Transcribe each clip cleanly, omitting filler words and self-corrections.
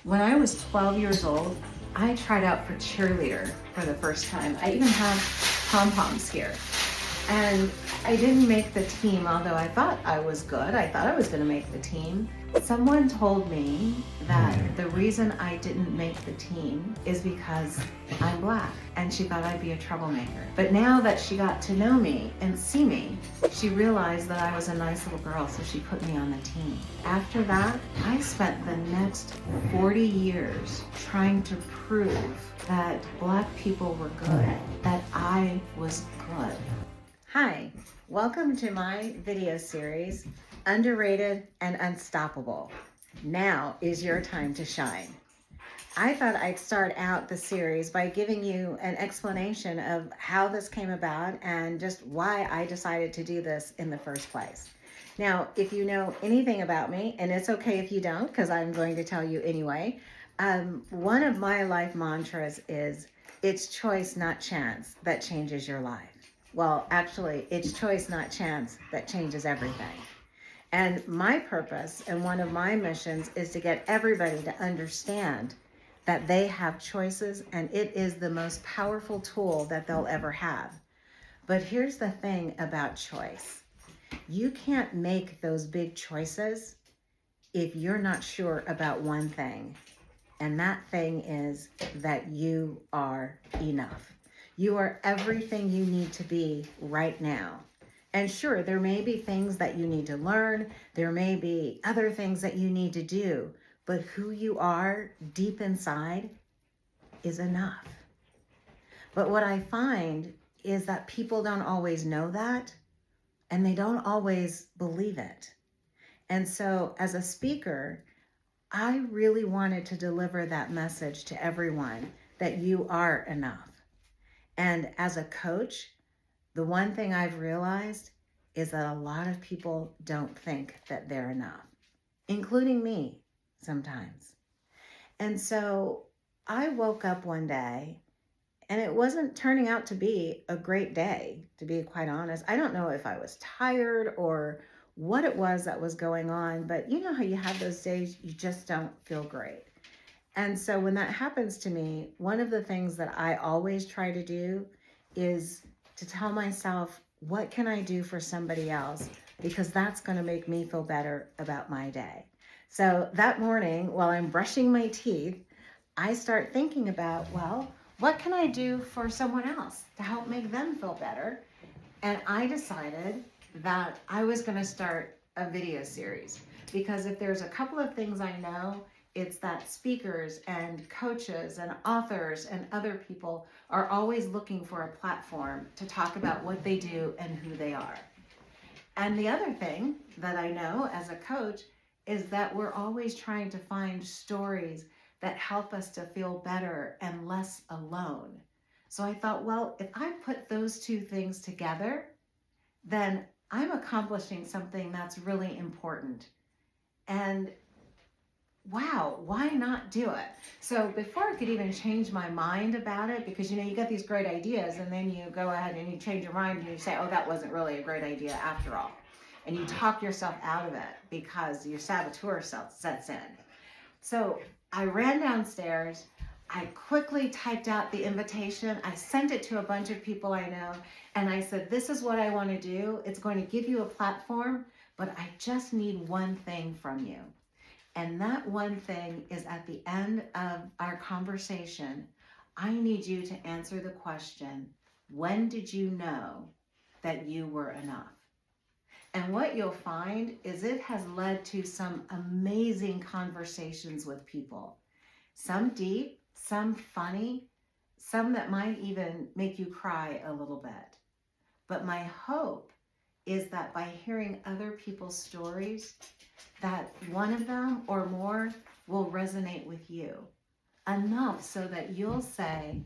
When I was 12 years old, I tried out for cheerleader for the first time. I even have pom-poms here. And I didn't make the team, although I thought I was good. I thought I was going to make the team. Someone told me that the reason I didn't make the team is because I'm Black, and she thought I'd be a troublemaker. But now that she got to know me and see me, she realized that I was a nice little girl, so she put me on the team. After that, I spent the next 40 years trying to prove that Black people were good, that I was good. Hi, welcome to my video series, Underrated and Unstoppable. Now is your time to shine. I thought I'd start out the series by giving you an explanation of how this came about and just why I decided to do this in the first place. Now, if you know anything about me, and it's okay if you don't, because I'm going to tell you anyway, one of my life mantras is, it's choice, not chance, that changes your life. Well, actually, it's choice, not chance, that changes everything. And my purpose and one of my missions is to get everybody to understand that they have choices, and it is the most powerful tool that they'll ever have. But here's the thing about choice. You can't make those big choices if you're not sure about one thing. And that thing is that you are enough. You are everything you need to be right now. And sure, there may be things that you need to learn. There may be other things that you need to do. But who you are deep inside is enough. But what I find is that people don't always know that, and they don't always believe it. And so as a speaker, I really wanted to deliver that message to everyone, that you are enough. And as a coach, the one thing I've realized is that a lot of people don't think that they're enough, including me sometimes. And so I woke up one day, and it wasn't turning out to be a great day, to be quite honest. I don't know if I was tired or what it was that was going on, but you know how you have those days you just don't feel great. And so when that happens to me, one of the things that I always try to do is to tell myself, what can I do for somebody else? Because that's going to make me feel better about my day. So that morning, while I'm brushing my teeth, I start thinking about, well, what can I do for someone else to help make them feel better? And I decided that I was going to start a video series, because if there's a couple of things I know, it's that speakers and coaches and authors and other people are always looking for a platform to talk about what they do and who they are. And the other thing that I know as a coach is that we're always trying to find stories that help us to feel better and less alone. So I thought, well, if I put those two things together, then I'm accomplishing something that's really important. And wow, why not do it? So before I could even change my mind about it, because you get these great ideas and then you go ahead and you change your mind and you say, oh, that wasn't really a great idea after all. And you talk yourself out of it because your saboteur sets in. So I ran downstairs, I quickly typed out the invitation, I sent it to a bunch of people I know, and I said, this is what I want to do. It's going to give you a platform, but I just need one thing from you. And that one thing is, at the end of our conversation, I need you to answer the question, when did you know that you were enough? And what you'll find is it has led to some amazing conversations with people. Some deep, some funny, some that might even make you cry a little bit. But my hope is that by hearing other people's stories, that one of them or more will resonate with you enough so that you'll say,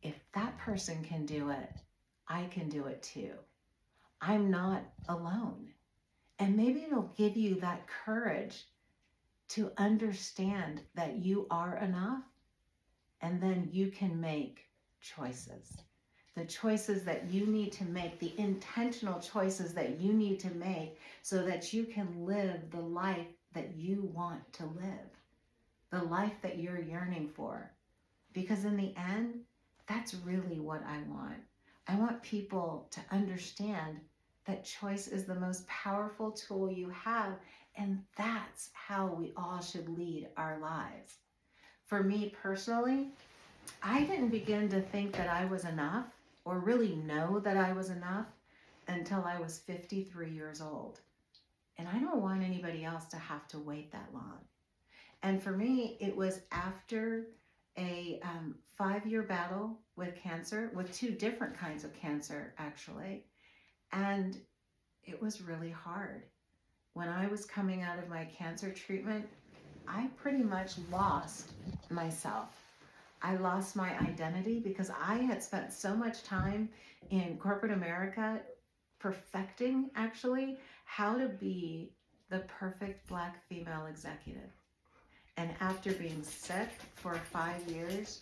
if that person can do it, I can do it too. I'm not alone. And maybe it'll give you that courage to understand that you are enough, and then you can make choices. The choices that you need to make, the intentional choices that you need to make so that you can live the life that you want to live. the life that you're yearning for. Because in the end, that's really what I want. I want people to understand that choice is the most powerful tool you have, and that's how we all should lead our lives. For me personally, I didn't begin to think that I was enough or really know that I was enough until I was 53 years old. And I don't want anybody else to have to wait that long. And for me, it was after a 5-year battle with cancer, with 2 different kinds of cancer, actually. And it was really hard. When I was coming out of my cancer treatment, I pretty much lost myself. I lost my identity because I had spent so much time in corporate America perfecting, actually, how to be the perfect Black female executive. And after being sick for 5 years,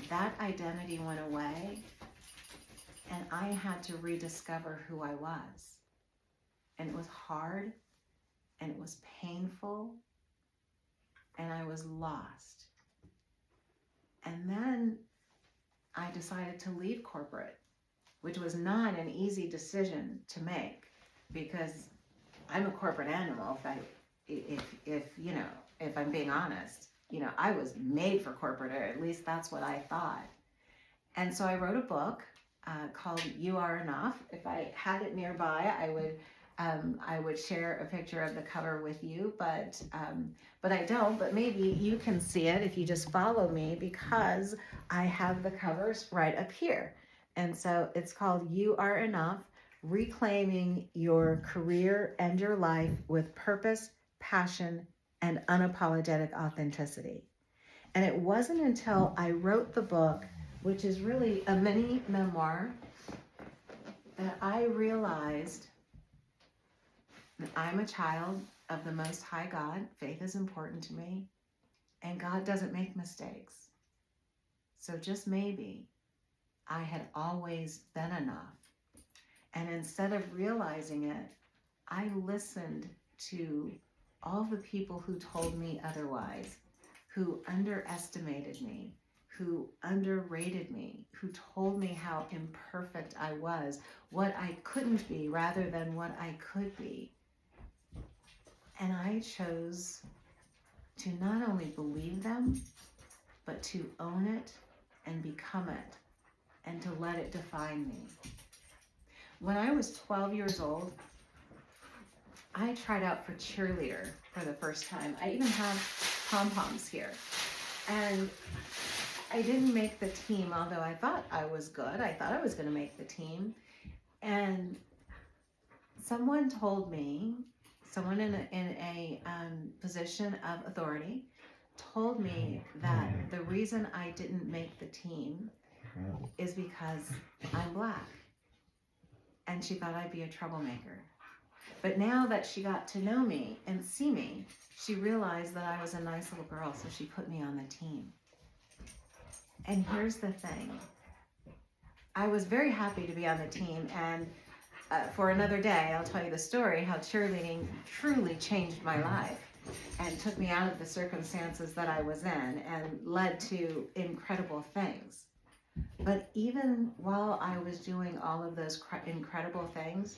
that identity went away, and I had to rediscover who I was. And it was hard, and it was painful, and I was lost. And then I decided to leave corporate, which was not an easy decision to make, because I'm a corporate animal. If I'm being honest, I was made for corporate, or at least that's what I thought. And so I wrote a book called You Are Enough. If I had it nearby, I would share a picture of the cover with you, but I don't. But maybe you can see it if you just follow me, because I have the covers right up here. And so it's called You Are Enough: Reclaiming Your Career and Your Life with Purpose, Passion, and Unapologetic Authenticity. And it wasn't until I wrote the book, which is really a mini memoir, that I realized that I'm a child of the Most High God. Faith is important to me, and God doesn't make mistakes. So just maybe I had always been enough. And instead of realizing it, I listened to all the people who told me otherwise, who underestimated me, who underrated me, who told me how imperfect I was, what I couldn't be rather than what I could be. And I chose to not only believe them, but to own it and become it, and to let it define me. When I was 12 years old, I tried out for cheerleader for the first time. I even have pom-poms here. And I didn't make the team, although I thought I was good. I thought I was going to make the team. And someone told me, someone in a position of authority told me that the reason I didn't make the team is because I'm Black. And she thought I'd be a troublemaker. But now that she got to know me and see me, she realized that I was a nice little girl, so she put me on the team. And here's the thing. I was very happy to be on the team, and for another day, I'll tell you the story how cheerleading truly changed my life and took me out of the circumstances that I was in and led to incredible things. But even while I was doing all of those incredible things,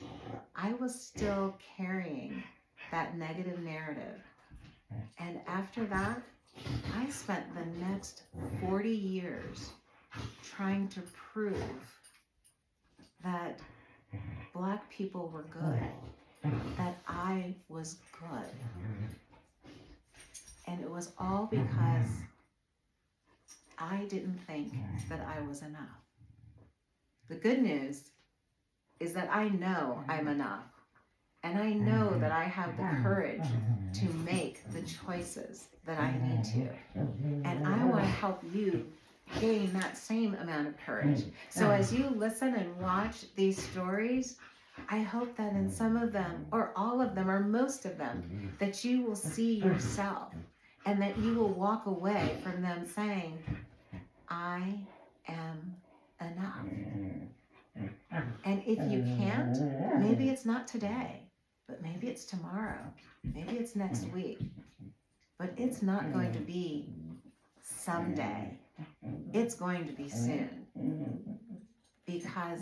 I was still carrying that negative narrative. And after that, I spent the next 40 years trying to prove that Black people were good, that I was good. And it was all because I didn't think that I was enough. The good news is that I know I'm enough. And I know that I have the courage to make the choices that I need to. And I want to help you gain that same amount of courage. So as you listen and watch these stories, I hope that in some of them, or all of them, or most of them, that you will see yourself, and that you will walk away from them saying, I am enough. And if you can't, maybe it's not today, but maybe it's tomorrow, maybe it's next week. but it's not going to be someday. It's going to be soon, because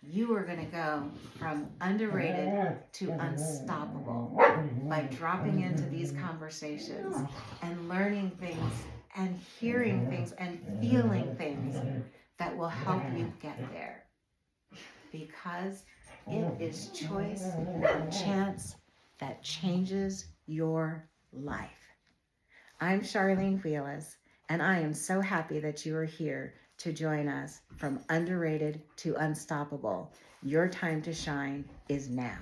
you are going to go from underrated to unstoppable by dropping into these conversations and learning things and hearing things and feeling things that will help you get there. Because it is choice and chance that changes your life. I'm Charlene Wheeless, and I am so happy that you are here to join us from underrated to unstoppable. Your time to shine is now.